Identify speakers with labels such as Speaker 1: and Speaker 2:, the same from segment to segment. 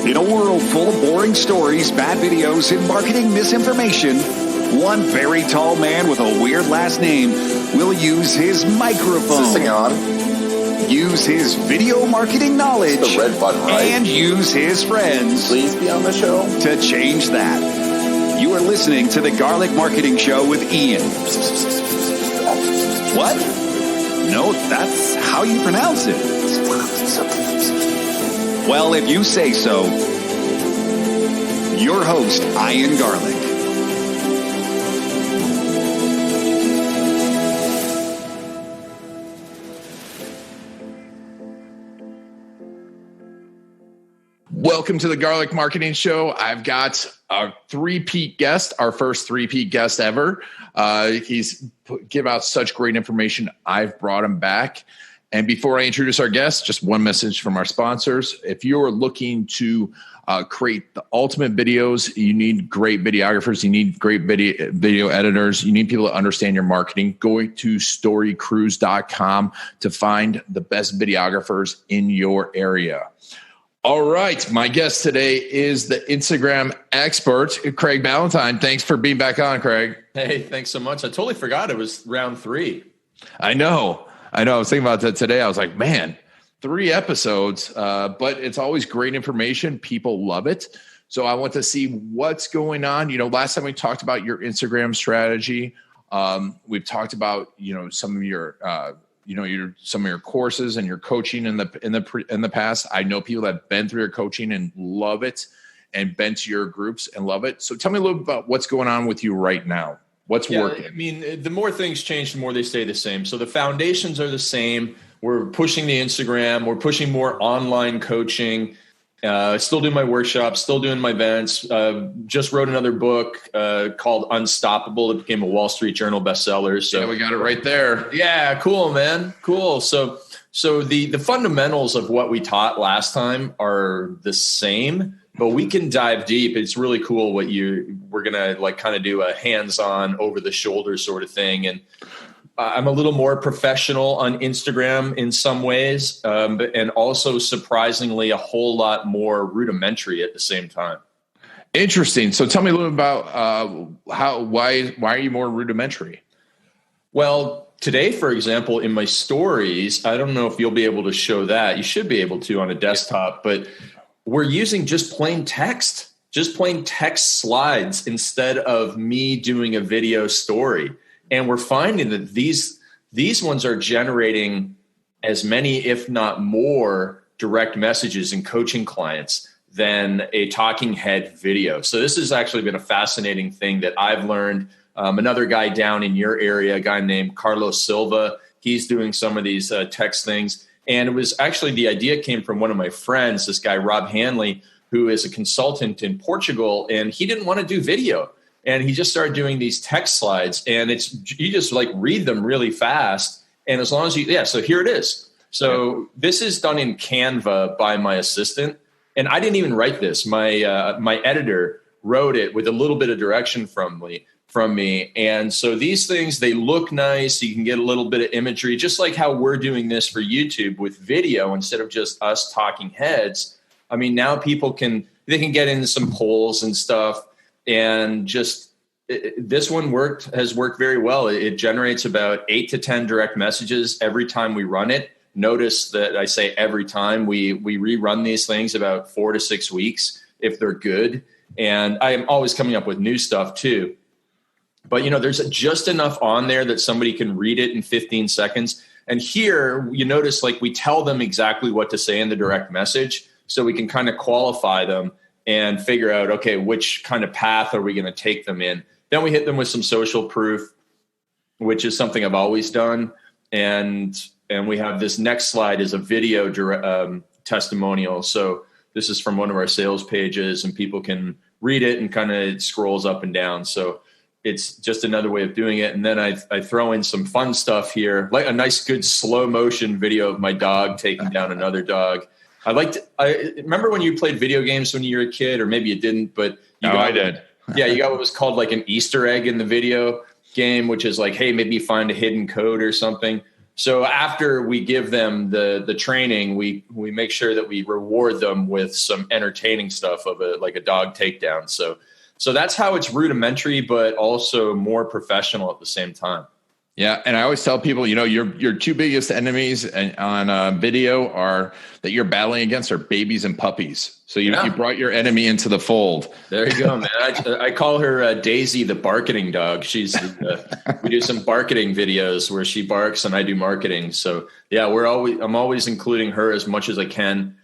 Speaker 1: In a world full of boring stories, bad videos, and marketing misinformation, one very tall man with a weird last name will use his microphone,
Speaker 2: Is this thing on?
Speaker 1: use his video marketing knowledge,
Speaker 2: The red button, right?
Speaker 1: and use his friends
Speaker 2: Please be on the show.
Speaker 1: to change that. You are listening to the Garlic Marketing Show with Ian. What? No, that's how you pronounce it. Well, if you say so, your host, Ian Garlic.
Speaker 3: Welcome to the Garlic Marketing Show. I've got a three-peat guest, our first three-peat guest ever. He's give out such great information. I've brought him back. And before I introduce our guest, just one message from our sponsors. If you're looking to create the ultimate videos, you need great videographers, you need great video editors, you need people to understand your marketing. Go to storycruise.com to find the best videographers in your area. All right. My guest today is the Instagram expert, Craig Ballantyne. Thanks for being back on, Craig.
Speaker 4: Hey, thanks so much. I totally forgot it was round 3.
Speaker 3: I know. I was thinking about that today. I was like, man, 3 episodes, but it's always great information. People love it. So I want to see what's going on. You know, last time we talked about your Instagram strategy. We've talked about, some of your, some of your courses and your coaching in the past. I know people that have been through your coaching and love it and been to your groups and love it. So tell me a little bit about what's going on with you right now. What's working?
Speaker 4: I mean, the more things change, the more they stay the same. So the foundations are the same. We're pushing the Instagram. We're pushing more online coaching. Still doing my workshops, still doing my events. Just wrote another book called Unstoppable. It became a Wall Street Journal bestseller. So
Speaker 3: yeah, we got it right there.
Speaker 4: Yeah, cool, man. Cool. So the fundamentals of what we taught last time are the same, but we can dive deep. It's really cool we're going to kind of do a hands-on over the shoulder sort of thing. And I'm a little more professional on Instagram in some ways, and also surprisingly a whole lot more rudimentary at the same time.
Speaker 3: Interesting. So tell me a little about why are you more rudimentary?
Speaker 4: Well, today, for example, in my stories, I don't know if you'll be able to show that. You should be able to on a desktop, but we're using just plain text slides instead of me doing a video story. And we're finding that these ones are generating as many, if not more, direct messages and coaching clients than a talking head video. So this has actually been a fascinating thing that I've learned. Another guy down in your area, a guy named Carlos Silva, he's doing some of these text things. And it was actually, the idea came from one of my friends, this guy, Rob Hanley, who is a consultant in Portugal, and he didn't want to do video. And he just started doing these text slides, and you just read them really fast. And as long as so here it is. So this is done in Canva by my assistant. And I didn't even write this. My editor wrote it with a little bit of direction from me. And so these things, they look nice. You can get a little bit of imagery, just like how we're doing this for YouTube with video instead of just us talking heads. I mean, now people can get into some polls and stuff. And this one has worked very well. It generates about 8 to 10 direct messages every time we run it. Notice that I say every time we rerun these things about 4 to 6 weeks if they're good. And I am always coming up with new stuff too. But, there's just enough on there that somebody can read it in 15 seconds. And here you notice we tell them exactly what to say in the direct message so we can kind of qualify them and figure out, okay, which kind of path are we going to take them in? Then we hit them with some social proof, which is something I've always done. And we have this next slide is a video testimonial. So this is from one of our sales pages, and people can read it and kind of scrolls up and down. So it's just another way of doing it. And then I throw in some fun stuff here, like a nice, good slow motion video of my dog taking down another dog. I remember when you played video games when you were a kid, or maybe you didn't, but
Speaker 3: I did.
Speaker 4: Yeah, you got what was called an Easter egg in the video game, which is hey, maybe find a hidden code or something. So after we give them the training, we make sure that we reward them with some entertaining stuff of like a dog takedown. So that's how it's rudimentary, but also more professional at the same time.
Speaker 3: Yeah, and I always tell people, your two biggest enemies on video are that you're battling against are babies and puppies. So you brought your enemy into the fold.
Speaker 4: There you go, man. I call her Daisy, the barking dog. She's we do some barking videos where she barks and I do marketing. So yeah, I'm always including her as much as I can,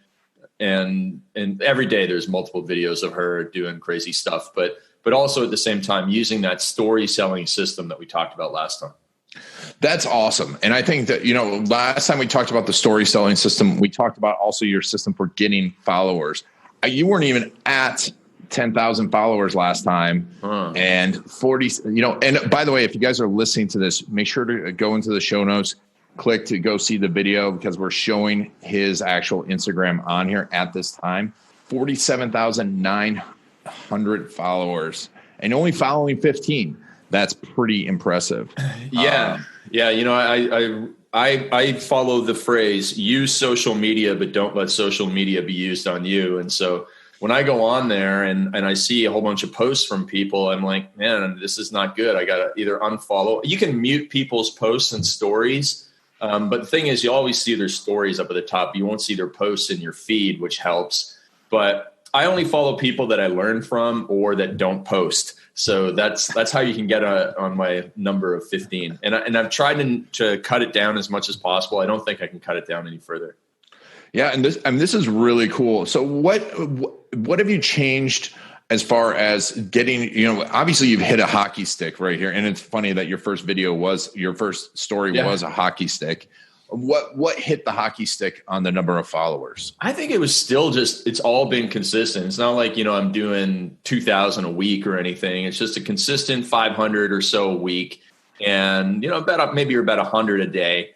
Speaker 4: and every day there's multiple videos of her doing crazy stuff, but also at the same time using that story selling system that we talked about last time.
Speaker 3: That's awesome. And I think that, last time we talked about the story selling system, we talked about also your system for getting followers. You weren't even at 10,000 followers last time. And 40, and by the way, if you guys are listening to this, make sure to go into the show notes, click to go see the video because we're showing his actual Instagram on here at this time. 47,900 followers and only following 15. That's pretty impressive.
Speaker 4: Yeah. I follow the phrase, use social media, but don't let social media be used on you. And so when I go on there and I see a whole bunch of posts from people, I'm like, man, this is not good. I got to either unfollow. You can mute people's posts and stories. But the thing is, you always see their stories up at the top. You won't see their posts in your feed, which helps. But I only follow people that I learn from or that don't post. So that's how you can get on my number of 15. And I've tried to cut it down as much as possible. I don't think I can cut it down any further.
Speaker 3: Yeah, and this is really cool. So what have you changed as far as getting, obviously you've hit a hockey stick right here. And it's funny that your first story was a hockey stick. What hit the hockey stick on the number of followers?
Speaker 4: I think it was still it's all been consistent. It's not like, I'm doing 2,000 a week or anything. It's just a consistent 500 or so a week. And, maybe you're about 100 a day.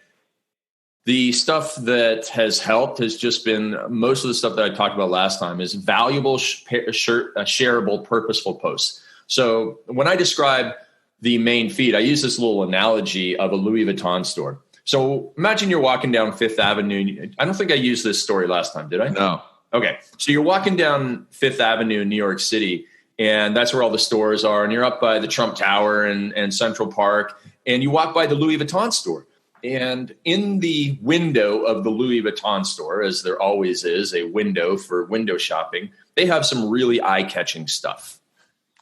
Speaker 4: The stuff that has helped has just been most of the stuff that I talked about last time is valuable, shareable, purposeful posts. So when I describe the main feed, I use this little analogy of a Louis Vuitton store. So imagine you're walking down Fifth Avenue. I don't think I used this story last time, did I?
Speaker 3: No.
Speaker 4: Okay. So you're walking down Fifth Avenue in New York City, and that's where all the stores are. And you're up by the Trump Tower and Central Park, and you walk by the Louis Vuitton store. And in the window of the Louis Vuitton store, as there always is a window for window shopping, they have some really eye-catching stuff.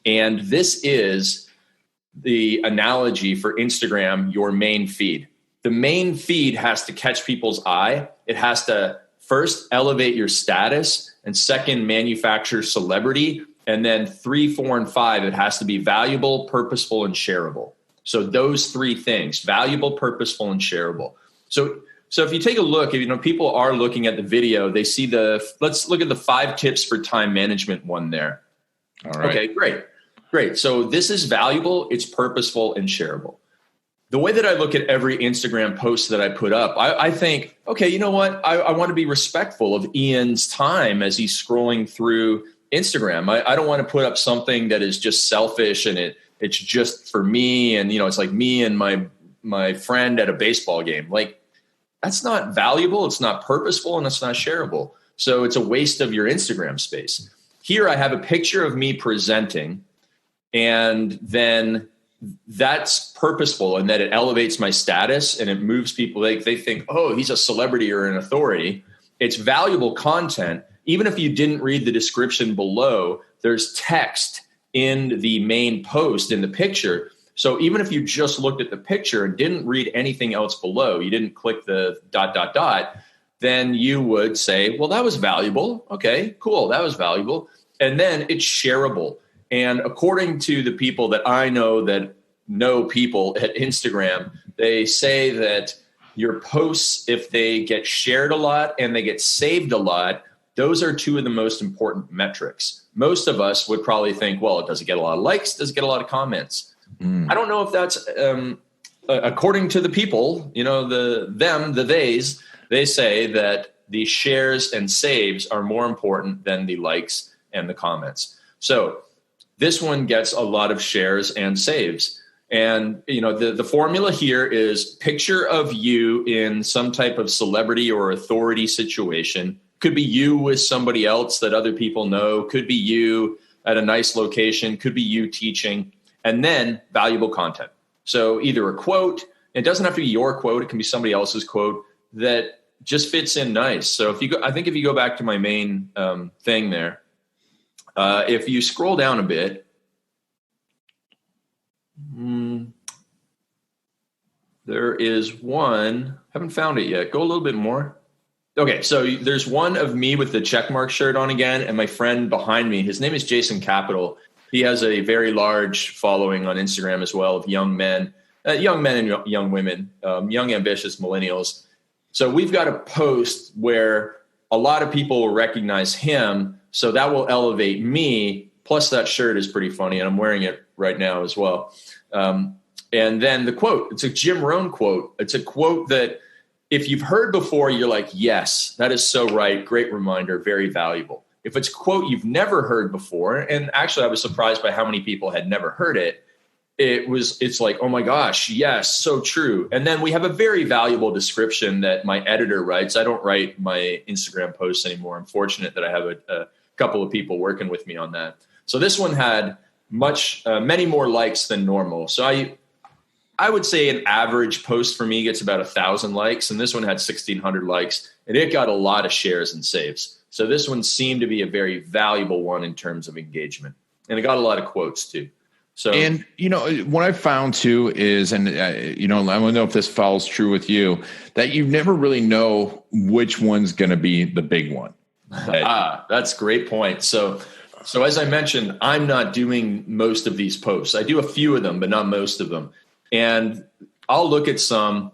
Speaker 4: And this is the analogy for Instagram, your main feed. The main feed has to catch people's eye. It has to first elevate your status, and second, manufacture celebrity. And then 3, 4, and 5, it has to be valuable, purposeful, and shareable. So those three things, valuable, purposeful, and shareable. So if you take a look, people are looking at the video, they see let's look at the 5 tips for time management one there.
Speaker 3: All right.
Speaker 4: Okay, great. So this is valuable, it's purposeful, and shareable. The way that I look at every Instagram post that I put up, I think, okay, you know what? I want to be respectful of Ian's time as he's scrolling through Instagram. I don't want to put up something that is just selfish and it's just for me. And, it's like me and my friend at a baseball game. Like, that's not valuable. It's not purposeful, and it's not shareable. So it's a waste of your Instagram space. Here I have a picture of me presenting, and then that's purposeful in that it elevates my status and it moves people. They think, oh, he's a celebrity or an authority. It's valuable content. Even if you didn't read the description below, there's text in the main post in the picture. So even if you just looked at the picture and didn't read anything else below, you didn't click the ... then you would say, well, that was valuable. Okay, cool. That was valuable. And then it's shareable. And according to the people that I know that know people at Instagram, they say that your posts, if they get shared a lot and they get saved a lot, those are 2 of the most important metrics. Most of us would probably think, well, does it get a lot of likes? Does it get a lot of comments? I don't know if that's according to the people, the theys, they say that the shares and saves are more important than the likes and the comments. So this one gets a lot of shares and saves. And, the formula here is picture of you in some type of celebrity or authority situation. Could be you with somebody else that other people know. Could be you at a nice location. Could be you teaching. And then valuable content. So either a quote, it doesn't have to be your quote. It can be somebody else's quote that just fits in nice. So if you go back to my main thing there, if you scroll down a bit, there is one, haven't found it yet. Go a little bit more. Okay, so there's one of me with the checkmark shirt on again, and my friend behind me, his name is Jason Capital. He has a very large following on Instagram as well of young men and young women, young ambitious millennials. So we've got a post where a lot of people will recognize him, so that will elevate me. Plus that shirt is pretty funny, and I'm wearing it right now as well. And then the quote, it's a Jim Rohn quote. It's a quote that if you've heard before, you're like, yes, that is so right. Great reminder, very valuable. If it's a quote you've never heard before, and actually I was surprised by how many people had never heard it, it's like, oh my gosh, yes, so true. And then we have a very valuable description that my editor writes. I don't write my Instagram posts anymore. I'm fortunate that I have a couple of people working with me on that. So this one had many more likes than normal. So I would say an average post for me gets about 1,000 likes, and this one had 1,600 likes, and it got a lot of shares and saves. So this one seemed to be a very valuable one in terms of engagement, and it got a lot of quotes too. So, and
Speaker 3: what I found too is, and I don't know if this follows true with you, that you never really know which one's going to be the big one.
Speaker 4: That's a great point. So as I mentioned, I'm not doing most of these posts. I do a few of them, but not most of them. And I'll look at some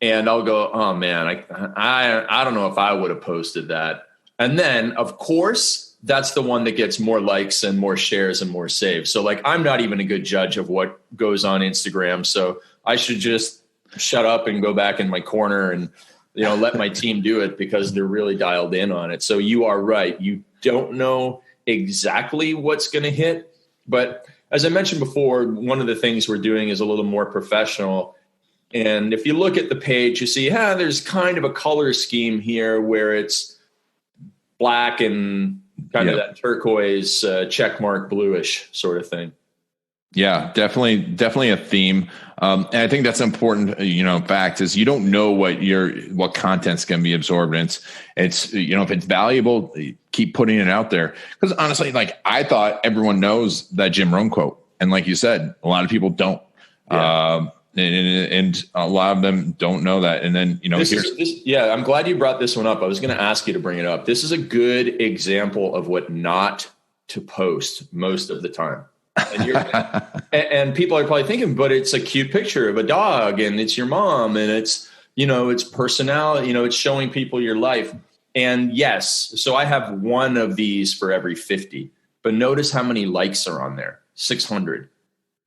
Speaker 4: and I'll go, oh man, I don't know if I would have posted that. And then of course, that's the one that gets more likes and more shares and more saves. So like, I'm not even a good judge of what goes on Instagram. So I should just shut up and go back in my corner and, let my team do it because they're really dialed in on it. So you are right. You don't know exactly what's going to hit, but as I mentioned before, one of the things we're doing is a little more professional. And if you look at the page, you see, there's kind of a color scheme here where it's black and kind of that turquoise, checkmark bluish sort of thing.
Speaker 3: Yeah, definitely a theme. And I think that's important, fact is you don't know what content's going to be absorbed. And it's if it's valuable, keep putting it out there. Because honestly, like I thought everyone knows that Jim Rohn quote. And like you said, a lot of people don't. Yeah. And a lot of them don't know that. And then,
Speaker 4: I'm glad you brought this one up. I was going to ask you to bring it up. This is a good example of what not to post most of the time. And people are probably thinking, but it's a cute picture of a dog and it's your mom and it's, it's personality, it's showing people your life. And yes, so I have one of these for every 50, but notice how many likes are on there. 600,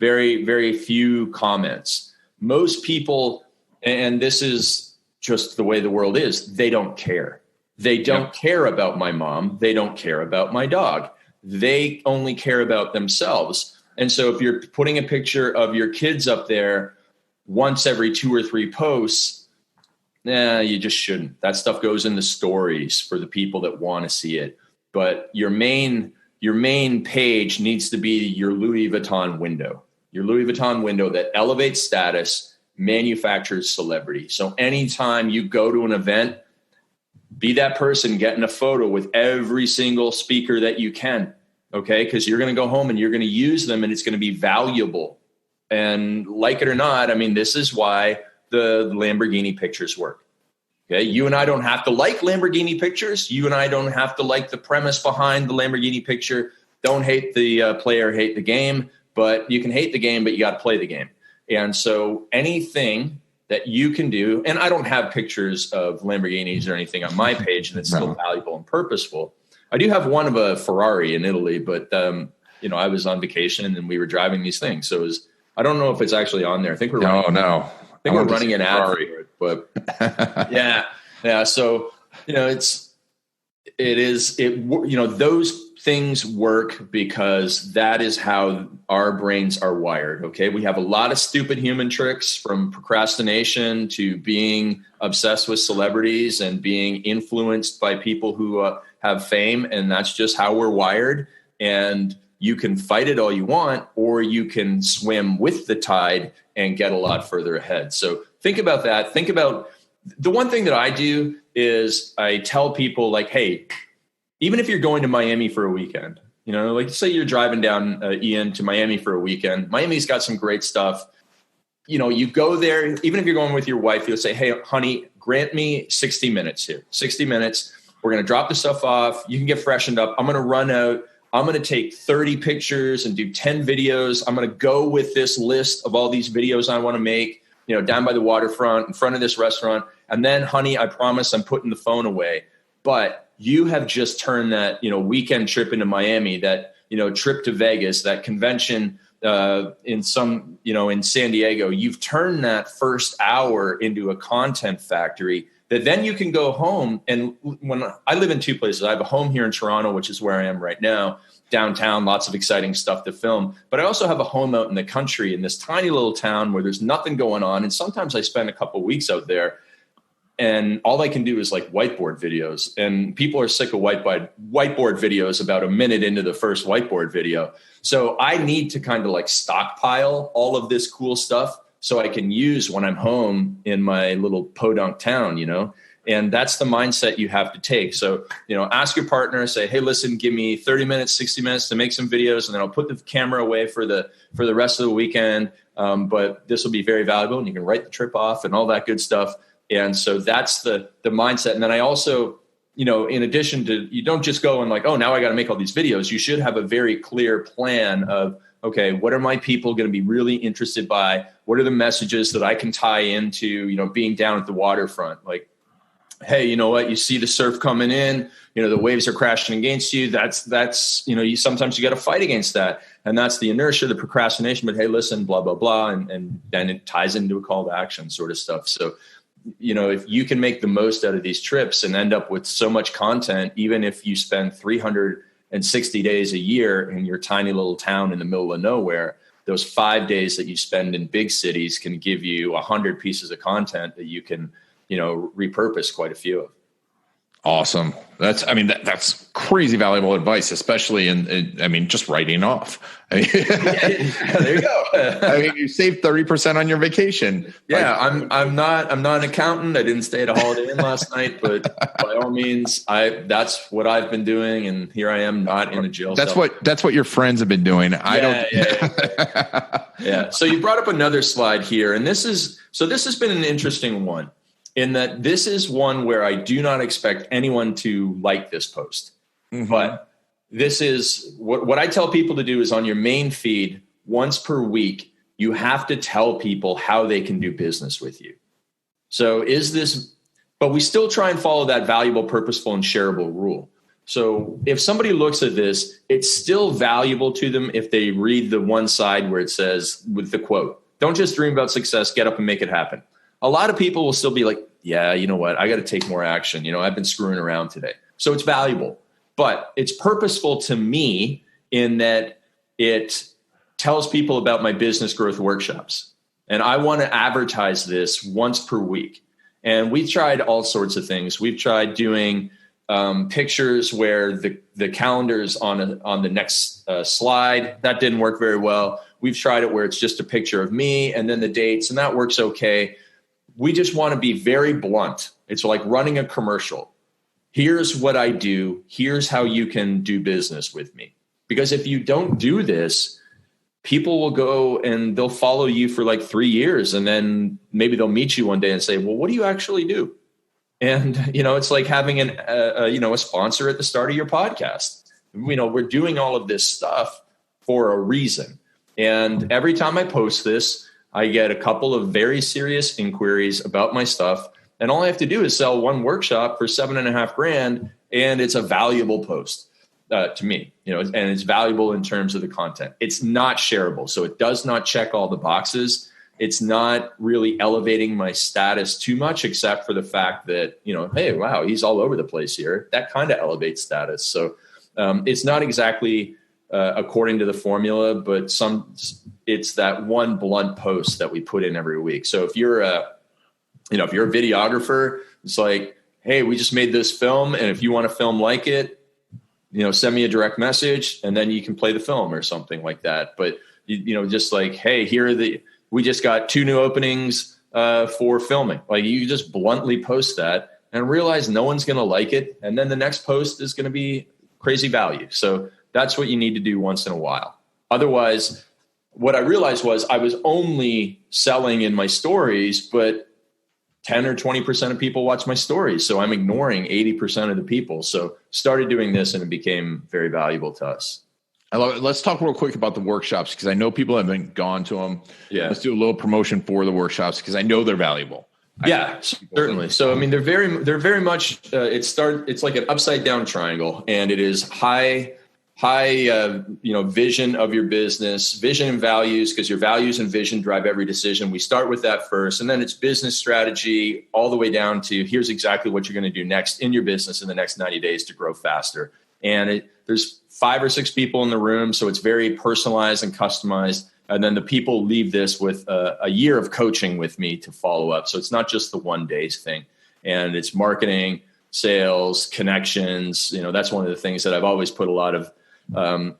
Speaker 4: very, very few comments. Most people, and this is just the way the world is, they don't care. They don't care about my mom. They don't care about my dog. They only care about themselves. And so if you're putting a picture of your kids up there once every 2 or 3 posts, you just shouldn't. That stuff goes in the stories for the people that want to see it. But your main page needs to be your Louis Vuitton window. Your Louis Vuitton window that elevates status, manufactures celebrity. So anytime you go to an event, be that person getting a photo with every single speaker that you can, okay? Because you're going to go home and you're going to use them and it's going to be valuable. And like it or not, I mean, this is why the Lamborghini pictures work, okay? You and I don't have to like Lamborghini pictures. You and I don't have to like the premise behind the Lamborghini picture. Don't hate the player, hate the game. But you can hate the game, but you got to play the game. And so anything that you can do, and I don't have pictures of Lamborghinis or anything on my page, and it's still valuable and purposeful. I do have one of a Ferrari in Italy, but I was on vacation and we were driving these things. So I don't know if it's actually on there. I think we're running an ad for it, but yeah. So it's Those things work because that is how our brains are wired. Okay. We have a lot of stupid human tricks, from procrastination to being obsessed with celebrities and being influenced by people who have fame. And that's just how we're wired. And you can fight it all you want, or you can swim with the tide and get a lot further ahead. So think about that. Think about the one thing that I do is I tell people, like, hey, even if you're going to Miami for a weekend, like say you're driving down Ian to Miami for a weekend, Miami's got some great stuff. You go there, even if you're going with your wife, you'll say, hey, honey, grant me 60 minutes here, 60 minutes. We're going to drop the stuff off. You can get freshened up. I'm going to run out. I'm going to take 30 pictures and do 10 videos. I'm going to go with this list of all these videos I want to make, down by the waterfront, in front of this restaurant. And then, honey, I promise I'm putting the phone away. But you have just turned that, weekend trip into Miami, that, trip to Vegas, that convention in San Diego, you've turned that first hour into a content factory that then you can go home. And when I live in two places, I have a home here in Toronto, which is where I am right now, downtown, lots of exciting stuff to film. But I also have a home out in the country in this tiny little town where there's nothing going on. And sometimes I spend a couple of weeks out there, and all I can do is like whiteboard videos. And people are sick of whiteboard videos about a minute into the first whiteboard video. So I need to kind of like stockpile all of this cool stuff so I can use when I'm home in my little podunk town, and that's the mindset you have to take. So, ask your partner, say, hey, listen, give me 30 minutes, 60 minutes to make some videos, and then I'll put the camera away for the rest of the weekend. But this will be very valuable, and you can write the trip off and all that good stuff. And so that's the mindset. And then I also, in addition to, you don't just go and like, oh, now I got to make all these videos. You should have a very clear plan of, okay, what are my people going to be really interested by? What are the messages that I can tie into, being down at the waterfront? Like, hey, you know what? You see the surf coming in, the waves are crashing against you. That's, sometimes you got to fight against that. And that's the inertia, the procrastination, but hey, listen, blah, blah, blah. And then it ties into a call to action sort of stuff. So, if you can make the most out of these trips and end up with so much content, even if you spend 360 days a year in your tiny little town in the middle of nowhere, those 5 days that you spend in big cities can give you 100 pieces of content that you can, repurpose quite a few of.
Speaker 3: Awesome. That's crazy valuable advice, especially in just writing off.
Speaker 4: Yeah, there you go.
Speaker 3: You saved 30% on your vacation.
Speaker 4: Yeah. I'm not an accountant. I didn't stay at a Holiday Inn last night, but by all means, that's what I've been doing. And here I am, not in a jail cell.
Speaker 3: That's what your friends have been doing.
Speaker 4: Yeah. So you brought up another slide here, and this has been an interesting one, in that this is one where I do not expect anyone to like this post. Mm-hmm. But this is what I tell people to do is on your main feed once per week, you have to tell people how they can do business with you. So but we still try and follow that valuable, purposeful, and shareable rule. So if somebody looks at this, it's still valuable to them if they read the one side where it says with the quote, don't just dream about success, get up and make it happen. A lot of people will still be like, yeah, you know what? I got to take more action. I've been screwing around today. So it's valuable, but it's purposeful to me in that it tells people about my business growth workshops. And I want to advertise this once per week. And we've tried all sorts of things. We've tried doing pictures where the calendar's on the next slide. That didn't work very well. We've tried it where it's just a picture of me and then the dates, and that works okay. We just want to be very blunt. It's like running a commercial. Here's what I do. Here's how you can do business with me. Because if you don't do this, people will go and they'll follow you for like 3 years. And then maybe they'll meet you one day and say, well, what do you actually do? And, it's like having a sponsor at the start of your podcast. We're doing all of this stuff for a reason. And every time I post this, I get a couple of very serious inquiries about my stuff. And all I have to do is sell one workshop for $7,500. And it's a valuable post to me, and it's valuable in terms of the content. It's not shareable. So it does not check all the boxes. It's not really elevating my status too much, except for the fact that, hey, wow, he's all over the place here. That kind of elevates status. So it's not exactly according to the formula, but it's that one blunt post that we put in every week. So if you're a videographer, it's like, hey, we just made this film, and if you want to film like it, send me a direct message, and then you can play the film or something like that. But just like, hey, we just got 2 new openings for filming. Like, you just bluntly post that and realize no one's going to like it, and then the next post is going to be crazy value. So that's what you need to do once in a while. Otherwise, what I realized was I was only selling in my stories, but 10 or 20% of people watch my stories. So I'm ignoring 80% of the people. So started doing this, and it became very valuable to us.
Speaker 3: I love it. Let's talk real quick about the workshops, because I know people haven't gone to them.
Speaker 4: Yeah.
Speaker 3: Let's do a little promotion for the workshops, because I know they're valuable.
Speaker 4: Yeah, certainly. So, I mean, they're very much, it's like an upside down triangle, and it is high, vision of your business, vision and values, because your values and vision drive every decision. We start with that first, and then it's business strategy all the way down to here's exactly what you're going to do next in your business in the next 90 days to grow faster. And there's 5 or 6 people in the room, so it's very personalized and customized. And then the people leave this with a year of coaching with me to follow up. So it's not just the 1 day's thing, and it's marketing, sales, connections. That's one of the things that I've always put a lot of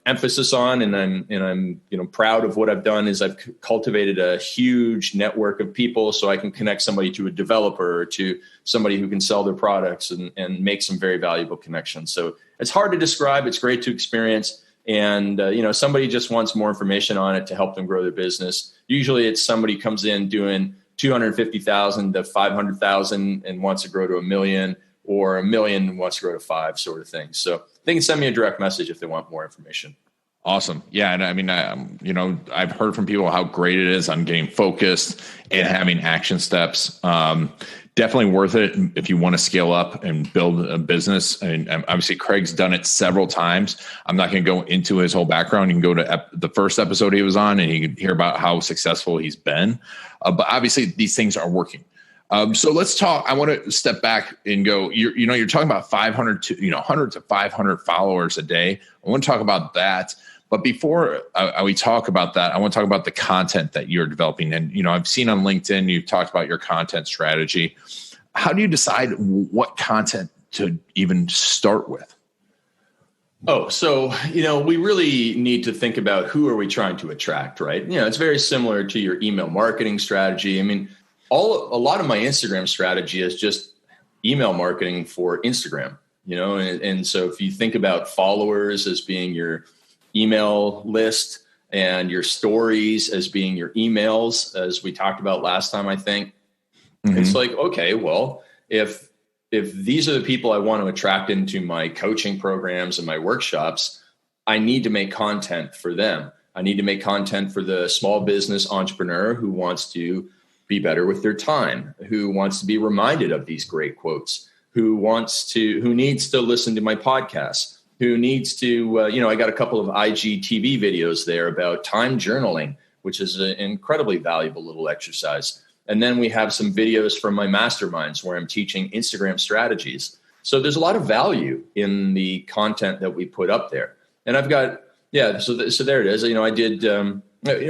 Speaker 4: emphasis on, and I'm proud of what I've done is I've cultivated a huge network of people, so I can connect somebody to a developer or to somebody who can sell their products and make some very valuable connections. So it's hard to describe. It's great to experience. And, somebody just wants more information on it to help them grow their business. Usually it's somebody comes in doing 250,000 to 500,000 and wants to grow to $1 million, or $1 million and wants to grow to 5, sort of thing. So they can send me a direct message if they want more information.
Speaker 3: Awesome. Yeah. And I mean, I've heard from people how great it is on getting focused and having action steps. Definitely worth it if you want to scale up and build a business. And obviously Craig's done it several times. I'm not going to go into his whole background. You can go to the first episode he was on, and you can hear about how successful he's been. But obviously these things are working. So let's talk. I want to step back and go, you're talking about 500 to 100 to 500 followers a day. I want to talk about that. But before we talk about that, I want to talk about the content that you're developing. And, I've seen on LinkedIn, you've talked about your content strategy. How do you decide what content to even start with?
Speaker 4: Oh, so, we really need to think about who are we trying to attract, right? It's very similar to your email marketing strategy. I mean, a lot of my Instagram strategy is just email marketing for Instagram, and so if you think about followers as being your email list and your stories as being your emails, as we talked about last time, I think it's like, okay, well, if these are the people I want to attract into my coaching programs and my workshops, I need to make content for them. I need to make content for the small business entrepreneur who wants to be better with their time, who wants to be reminded of these great quotes, who needs to listen to my podcast, who needs to, I got a couple of IGTV videos there about time journaling, which is an incredibly valuable little exercise. And then we have some videos from my masterminds where I'm teaching Instagram strategies. So there's a lot of value in the content that we put up there. And I've got, so there it is. I did,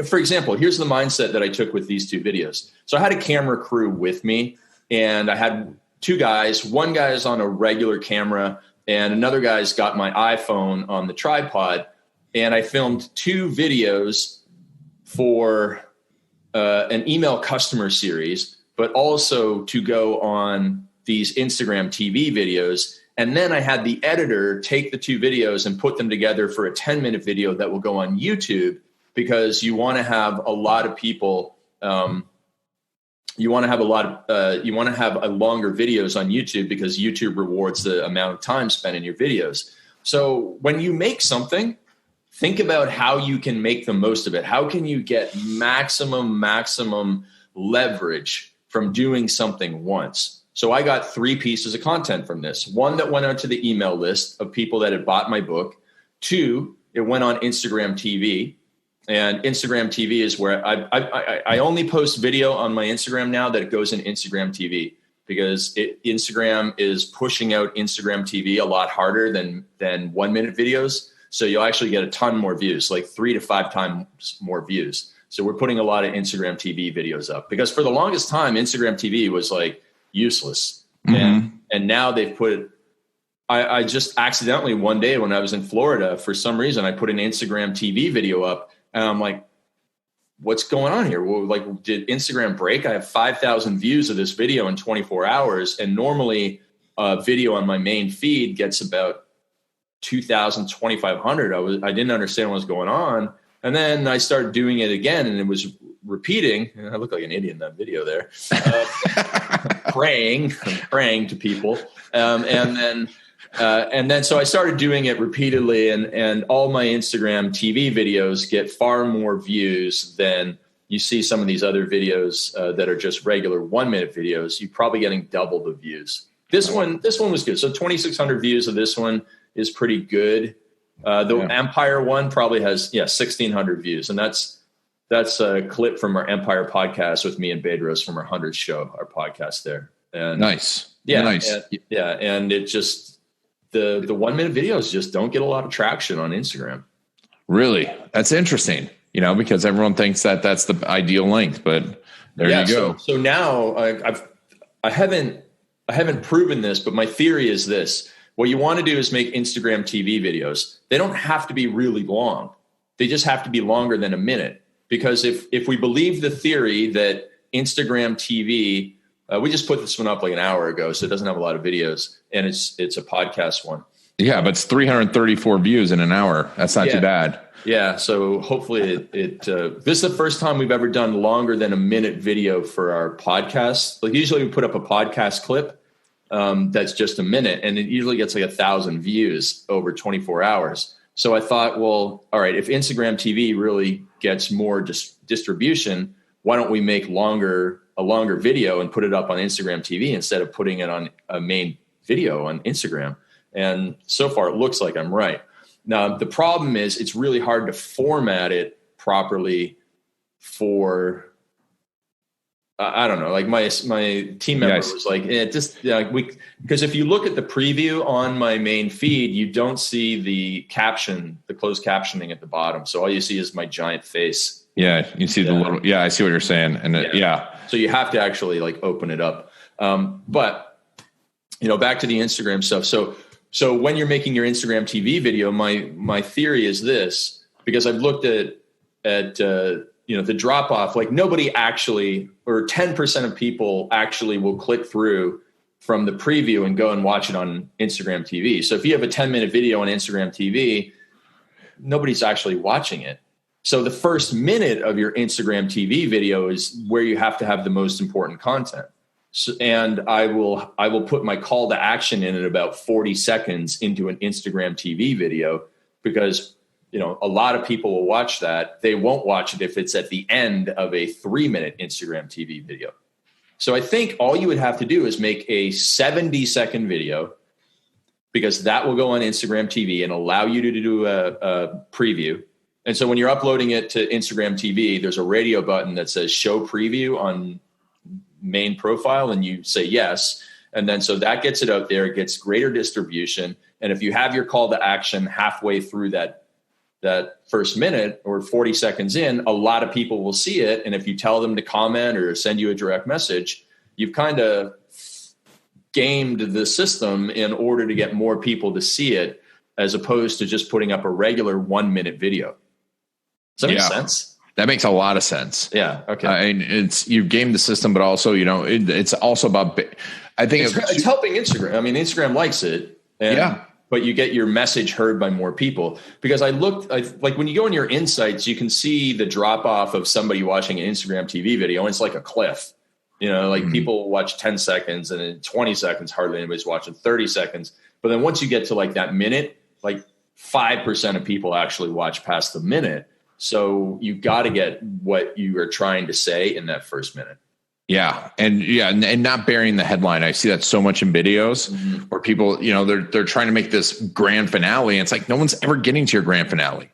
Speaker 4: for example, here's the mindset that I took with these 2 videos. So I had a camera crew with me, and I had 2 guys. One guy is on a regular camera, and another guy's got my iPhone on the tripod. And I filmed 2 videos for an email customer series, but also to go on these Instagram TV videos. And then I had the editor take the 2 videos and put them together for a 10-minute video that will go on YouTube, because you want to have a lot of people. You want to have longer videos on YouTube, because YouTube rewards the amount of time spent in your videos. So when you make something, think about how you can make the most of it. How can you get maximum leverage from doing something once? So I got 3 pieces of content from this. 1 that went out to the email list of people that had bought my book. 2, it went on Instagram TV. And Instagram TV is where I only post video on my Instagram now that it goes in Instagram TV, because Instagram is pushing out Instagram TV a lot harder than 1 minute videos. So you'll actually get a ton more views, like 3 to 5 times more views. So we're putting a lot of Instagram TV videos up, because for the longest time, Instagram TV was like useless. And now they've put, I just accidentally one day when I was in Florida, for some reason, I put an Instagram TV video up, and I'm like, what's going on here? Well, like, did Instagram break? I have 5,000 views of this video in 24 hours. And normally a video on my main feed gets about 2,000, 2,500. I didn't understand what was going on. And then I started doing it again, and it was repeating. I look like an idiot in that video there, praying to people. And then so I started doing it repeatedly, and all my Instagram TV videos get far more views than you see some of these other videos that are just regular 1 minute videos. You're probably getting double the views. This one was good. So 2,600 views of this one is pretty good. The Empire one probably has 1,600 views, and that's a clip from our Empire podcast with me and Bedros from our 100th show, our podcast there. And
Speaker 3: nice.
Speaker 4: And it just the 1 minute videos just don't get a lot of traction on Instagram.
Speaker 3: Really, that's interesting. Because everyone thinks that that's the ideal length, but there you go.
Speaker 4: So now I haven't proven this, but my theory is this. What you want to do is make Instagram TV videos. They don't have to be really long. They just have to be longer than a minute. Because if we believe the theory that Instagram TV, we just put this one up like an hour ago, so it doesn't have a lot of videos, and it's a podcast one.
Speaker 3: Yeah, but it's 334 views in an hour. That's not too bad.
Speaker 4: Yeah, so hopefully this is the first time we've ever done longer than a minute video for our podcast. Like usually we put up a podcast clip that's just a minute, and it usually gets like 1,000 views over 24 hours. So I thought, well, all right, if Instagram TV really gets more distribution, why don't we make a longer video and put it up on Instagram TV instead of putting it on a main video on Instagram? And so far it looks like I'm right. Now, the problem is it's really hard to format it properly for, I don't know, like my team member was like, because if you look at the preview on my main feed, you don't see the caption, the closed captioning at the bottom. So all you see is my giant face.
Speaker 3: Yeah. You see the little, I see what you're saying. And
Speaker 4: so you have to actually like open it up. But back to the Instagram stuff. So when you're making your Instagram TV video, my theory is this, because I've looked at the drop off, like nobody actually, or 10% of people actually will click through from the preview and go and watch it on Instagram TV. So if you have a 10-minute video on Instagram TV, nobody's actually watching it. So the first minute of your Instagram TV video is where you have to have the most important content. So, and I will put my call to action in at about 40 seconds into an Instagram TV video, because a lot of people will watch that. They won't watch it if it's at the end of a 3-minute Instagram TV video. So I think all you would have to do is make a 70-second video, because that will go on Instagram TV and allow you to do a preview. And so when you're uploading it to Instagram TV, there's a radio button that says show preview on main profile, and you say yes. And then so that gets it out there, it gets greater distribution. And if you have your call to action halfway through that first minute or 40 seconds in, a lot of people will see it. And if you tell them to comment or send you a direct message, you've kind of gamed the system in order to get more people to see it, as opposed to just putting up a regular 1-minute video. Does that make sense?
Speaker 3: That makes a lot of sense.
Speaker 4: Yeah. Okay.
Speaker 3: And you've gamed the system, but also, it's also about, I think
Speaker 4: it's helping Instagram. I mean, Instagram likes it. But you get your message heard by more people, because like when you go in your insights, you can see the drop off of somebody watching an Instagram TV video, and it's like a cliff. People watch 10 seconds, and in 20 seconds, hardly anybody's watching 30 seconds. But then once you get to like that minute, like 5% of people actually watch past the minute. So you got to get what you are trying to say in that first minute.
Speaker 3: Yeah. And not burying the headline. I see that so much in videos where people, they're trying to make this grand finale. And it's like, no one's ever getting to your grand finale.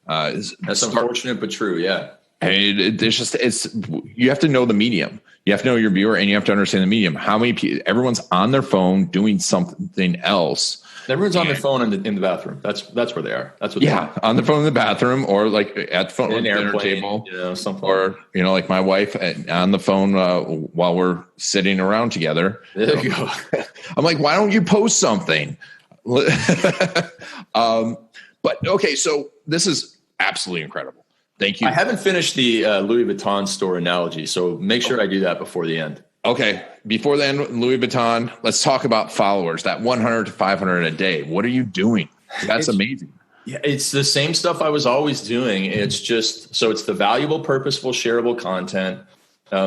Speaker 4: That's unfortunate, but true. Yeah.
Speaker 3: You have to know the medium. You have to know your viewer, and you have to understand the medium. How many people? Everyone's on their phone doing something else.
Speaker 4: Everyone's on their phone in the bathroom. That's where they are. That's what.
Speaker 3: Yeah, on the phone in the bathroom, or like at the phone on the dinner table,
Speaker 4: something.
Speaker 3: Or like my wife on the phone while we're sitting around together.
Speaker 4: There you go.
Speaker 3: I'm like, why don't you post something? But okay, so this is absolutely incredible. Thank you.
Speaker 4: I haven't finished the Louis Vuitton store analogy, so make sure I do that before the end.
Speaker 3: Okay. Before the end, Louis Vuitton, let's talk about followers, that 100 to 500 a day. What are you doing? That's amazing.
Speaker 4: Yeah, it's the same stuff I was always doing. It's just, so it's the valuable, purposeful, shareable content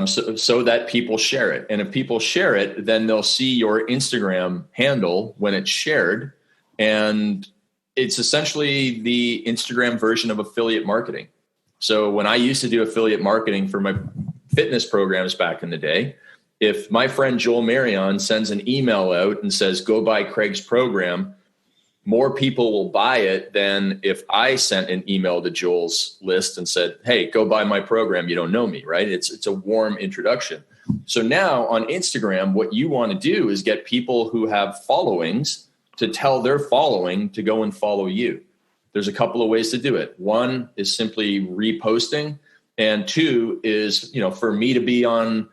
Speaker 4: so that people share it. And if people share it, then they'll see your Instagram handle when it's shared. And it's essentially the Instagram version of affiliate marketing. So when I used to do affiliate marketing for my fitness programs back in the day, if my friend Joel Marion sends an email out and says, go buy Craig's program, more people will buy it than if I sent an email to Joel's list and said, hey, go buy my program. You don't know me, right? It's a warm introduction. So now on Instagram, what you want to do is get people who have followings to tell their following to go and follow you. There's a couple of ways to do it. One is simply reposting. And two is, for me to be on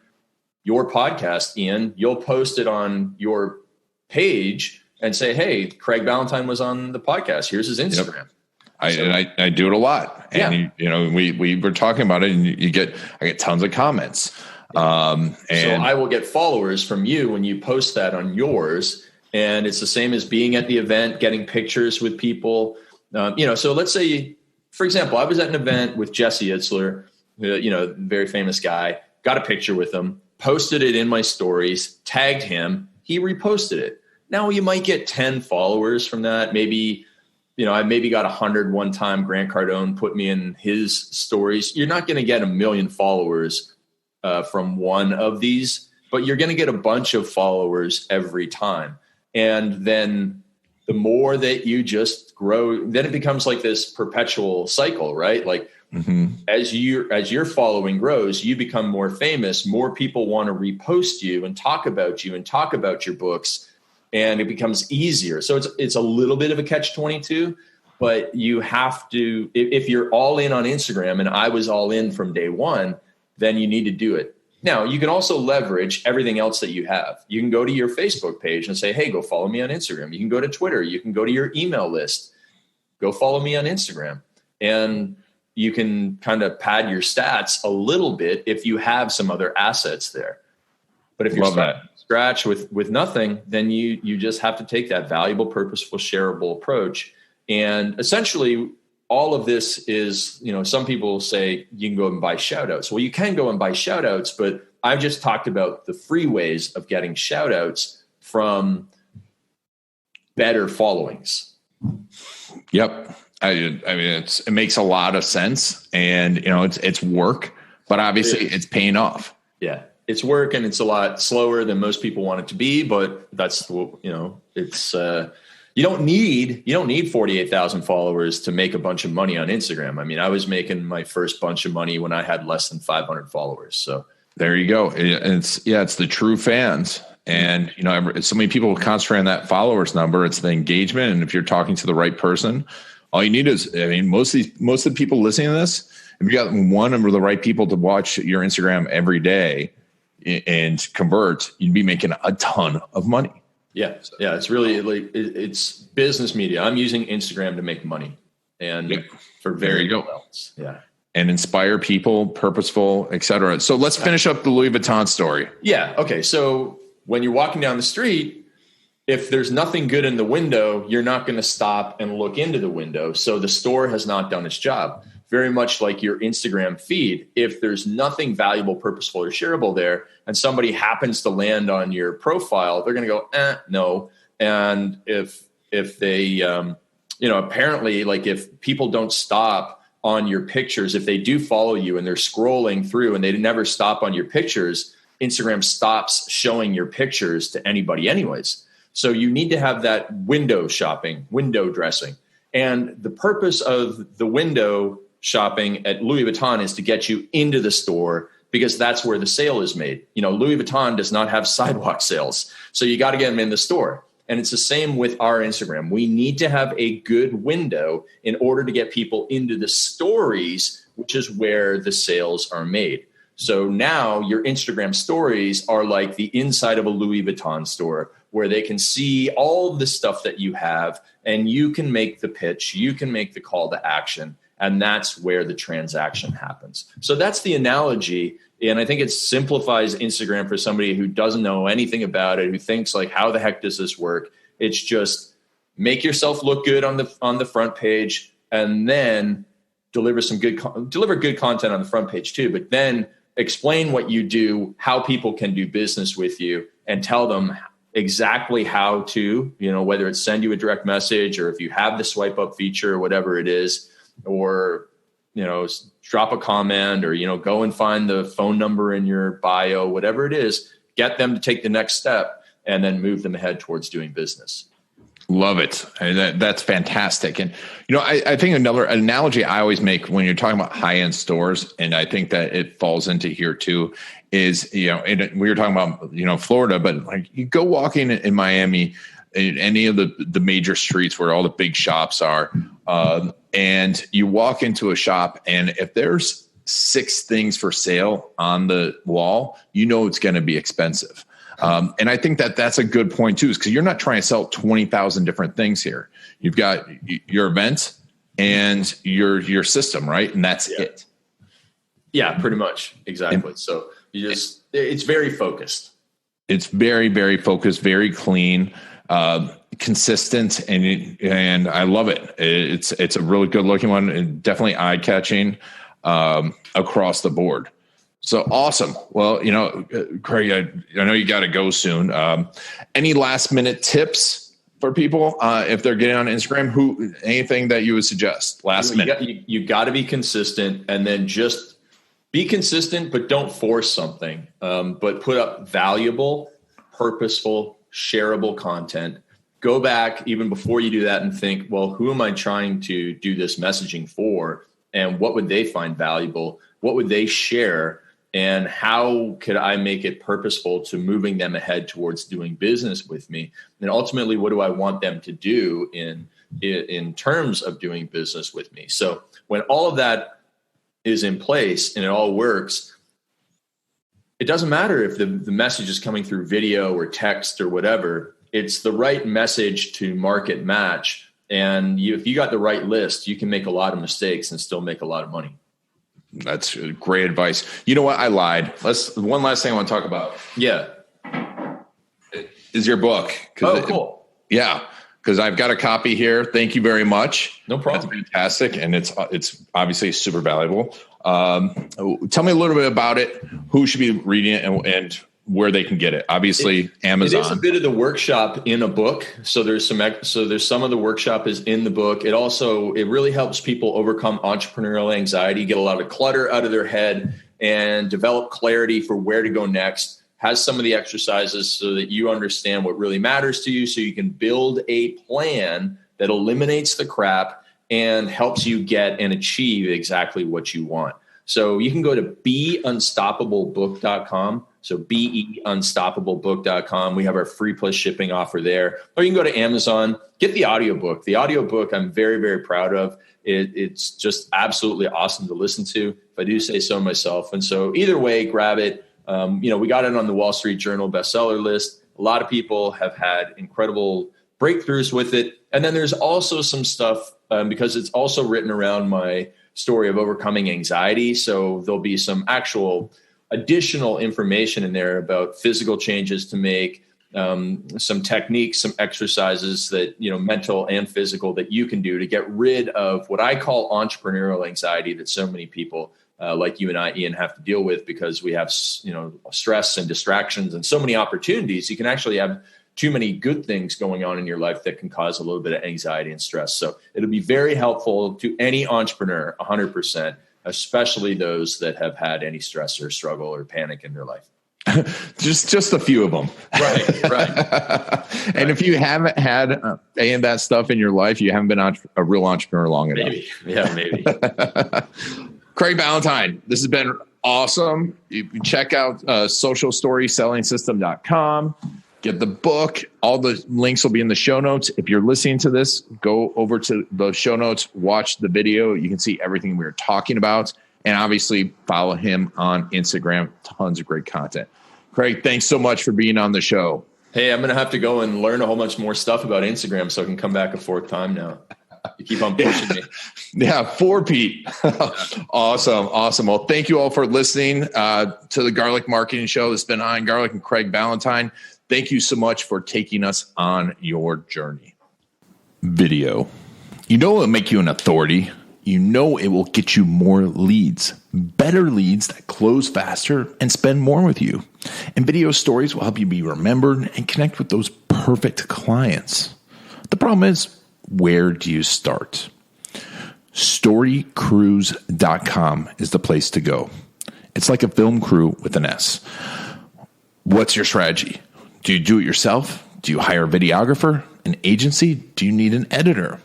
Speaker 4: your podcast, Ian, you'll post it on your page and say, hey, Craig Ballantyne was on the podcast. Here's his Instagram.
Speaker 3: Yep. I do it a lot. And, we were talking about it, and I get tons of comments. And
Speaker 4: so I will get followers from you when you post that on yours. And it's the same as being at the event, getting pictures with people. So let's say, for example, I was at an event with Jesse Itzler, very famous guy, got a picture with him, posted it in my stories, tagged him, he reposted it. Now you might get 10 followers from that. Maybe, I maybe got 100 one time. Grant Cardone put me in his stories. You're not going to get 1 million followers from one of these, but you're going to get a bunch of followers every time. And then the more that you just grow, then it becomes like this perpetual cycle, right? Like as your following grows, you become more famous, more people want to repost you and talk about your books, and it becomes easier. So it's a little bit of a catch-22, but you have to, if you're all in on Instagram, and I was all in from day one, then you need to do it. Now, you can also leverage everything else that you have. You can go to your Facebook page and say, hey, go follow me on Instagram. You can go to Twitter. You can go to your email list. Go follow me on Instagram. And you can kind of pad your stats a little bit if you have some other assets there. But if you're starting from scratch with nothing, then you just have to take that valuable, purposeful, shareable approach. And essentially, all of this is, some people say you can go and buy shout outs. Well, you can go and buy shout outs, but I've just talked about the free ways of getting shout outs from better followings.
Speaker 3: Yep. I mean, it makes a lot of sense, and, it's work, but obviously it's paying off.
Speaker 4: Yeah. It's work, and it's a lot slower than most people want it to be, but that's, it's, you don't need 48,000 followers to make a bunch of money on Instagram. I mean, I was making my first bunch of money when I had less than 500 followers. So
Speaker 3: there you go. It's the true fans. And, so many people concentrate on that followers number. It's the engagement. And if you're talking to the right person, all you need is, most of the people listening to this, if you got one of the right people to watch your Instagram every day and convert, you'd be making a ton of money.
Speaker 4: Yeah. Yeah. It's really it's business media. I'm using Instagram to make money and for very little else. Yeah.
Speaker 3: And inspire people, purposeful, et cetera. So let's finish up the Louis Vuitton story.
Speaker 4: Yeah. Okay. So when you're walking down the street, if there's nothing good in the window, you're not going to stop and look into the window. So the store has not done its job. Very much like your Instagram feed. If there's nothing valuable, purposeful, or shareable there, and somebody happens to land on your profile, they're going to go, no. And if they, apparently, like if people don't stop on your pictures, if they do follow you and they're scrolling through and they never stop on your pictures, Instagram stops showing your pictures to anybody anyways. So you need to have that window shopping, window dressing. And the purpose of the window shopping at Louis Vuitton is to get you into the store, because that's where the sale is made. Louis Vuitton does not have sidewalk sales. So you got to get them in the store. And it's the same with our Instagram. We need to have a good window in order to get people into the stories, which is where the sales are made. So now your Instagram stories are like the inside of a Louis Vuitton store, where they can see all the stuff that you have, and you can make the pitch, you can make the call to action, and that's where the transaction happens. So that's the analogy. And I think it simplifies Instagram for somebody who doesn't know anything about it, who thinks like, how the heck does this work? It's just make yourself look good on the front page, and then deliver good content on the front page too. But then explain what you do, how people can do business with you, and tell them exactly how to, whether it's send you a direct message, or if you have the swipe up feature or whatever it is, or, drop a comment, or, go and find the phone number in your bio, whatever it is, get them to take the next step and then move them ahead towards doing business.
Speaker 3: Love it. That's fantastic. And, I think another analogy I always make when you're talking about high-end stores, and I think that it falls into here too, is, and we were talking about, Florida, but like you go walking in Miami, in any of the major streets where all the big shops are, and you walk into a shop, and if there's 6 things for sale on the wall, it's going to be expensive. And I think that that's a good point too, is because you're not trying to sell 20,000 different things here. You've got your event and your system, right? And that's it.
Speaker 4: Yeah, pretty much. Exactly. So it's very focused.
Speaker 3: It's very, very focused, very clean, consistent. And I love it. It's a really good looking one, and definitely eye catching, across the board. So awesome. Well, Craig, I know you got to go soon. Any last minute tips for people if they're getting on Instagram? Anything that you would suggest last minute?
Speaker 4: You got to be consistent, and then just be consistent, but don't force something. But put up valuable, purposeful, shareable content. Go back even before you do that and think, well, who am I trying to do this messaging for? And what would they find valuable? What would they share? And how could I make it purposeful to moving them ahead towards doing business with me? And ultimately, what do I want them to do in terms of doing business with me? So when all of that is in place and it all works, it doesn't matter if the message is coming through video or text or whatever. It's the right message to market match. And if you got the right list, you can make a lot of mistakes and still make a lot of money.
Speaker 3: That's great advice. You know what? I lied. One last thing I want to talk about.
Speaker 4: Yeah.
Speaker 3: Is your book.
Speaker 4: Cool.
Speaker 3: Yeah. Because I've got a copy here. Thank you very much.
Speaker 4: No problem.
Speaker 3: That's fantastic. And it's obviously super valuable. Tell me a little bit about it, who should be reading it, and where they can get it. Obviously, Amazon.
Speaker 4: It is a bit of the workshop in a book. So there's some of the workshop is in the book. It really helps people overcome entrepreneurial anxiety, get a lot of clutter out of their head, and develop clarity for where to go next. Has some of the exercises so that you understand what really matters to you, so you can build a plan that eliminates the crap and helps you get and achieve exactly what you want. So you can go to beunstoppablebook.com. So beunstoppablebook.com. We have our free plus shipping offer there. Or you can go to Amazon, get the audiobook. The audiobook I'm very, very proud of. It's just absolutely awesome to listen to, if I do say so myself. And so either way, grab it. We got it on the Wall Street Journal bestseller list. A lot of people have had incredible breakthroughs with it. And then there's also some stuff, because it's also written around my story of overcoming anxiety. So there'll be some actual additional information in there about physical changes to make, some techniques, some exercises that, mental and physical, that you can do to get rid of what I call entrepreneurial anxiety that so many people like you and I, Ian, have to deal with, because we have, stress and distractions and so many opportunities. You can actually have too many good things going on in your life that can cause a little bit of anxiety and stress. So it'll be very helpful to any entrepreneur, 100%, especially those that have had any stress or struggle or panic in their life.
Speaker 3: Just a few of them.
Speaker 4: Right.
Speaker 3: And if you haven't had any of that stuff in your life, you haven't been a real entrepreneur long enough.
Speaker 4: Maybe.
Speaker 3: Craig Ballantyne, this has been awesome. You can check out socialstorysellingSystem.com. Get the book. All the links will be in the show notes. If you're listening to this, go over to the show notes, watch the video. You can see everything we were talking about. And obviously follow him on Instagram. Tons of great content. Craig, thanks so much for being on the show.
Speaker 4: Hey, I'm going to have to go and learn a whole bunch more stuff about Instagram so I can come back a fourth time now. You keep on pushing me.
Speaker 3: Yeah, 4 Pete. Awesome. Well, thank you all for listening to the Garlic Marketing Show. This has been Ian Garlic and Craig Ballantyne. Thank you so much for taking us on your journey. Video. You know it will make you an authority. You know it will get you more leads, better leads that close faster and spend more with you. And video stories will help you be remembered and connect with those perfect clients. The problem is, where do you start? Storycruise.com is the place to go. It's like a film crew with an S. What's your strategy? Do you do it yourself? Do you hire a videographer, an agency? Do you need an editor?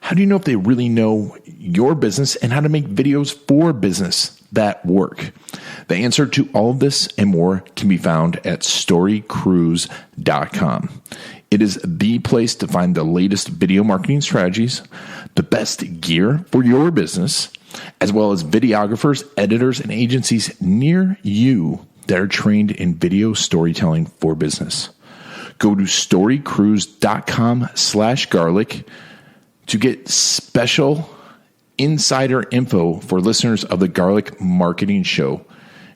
Speaker 3: How do you know if they really know your business and how to make videos for business that work? The answer to all of this and more can be found at storycruise.com. It is the place to find the latest video marketing strategies, the best gear for your business, as well as videographers, editors, and agencies near you that are trained in video storytelling for business. Go to storycruise.com/garlic to get special insider info for listeners of the Garlic Marketing Show,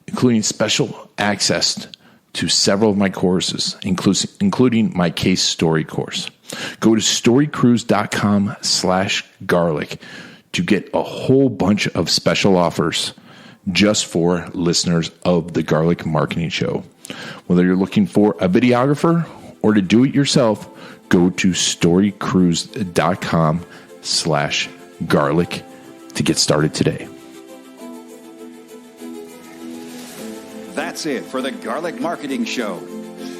Speaker 3: including special access to several of my courses, including my case story course. Go to storycruise.com/garlic to get a whole bunch of special offers just for listeners of the Garlic Marketing Show. Whether you're looking for a videographer or to do it yourself, go to storycruise.com/garlic to get started today.
Speaker 1: That's it for the Garlic Marketing Show.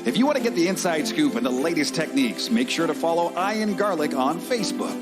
Speaker 1: If you want to get the inside scoop and the latest techniques, make sure to follow Ian Garlic on Facebook.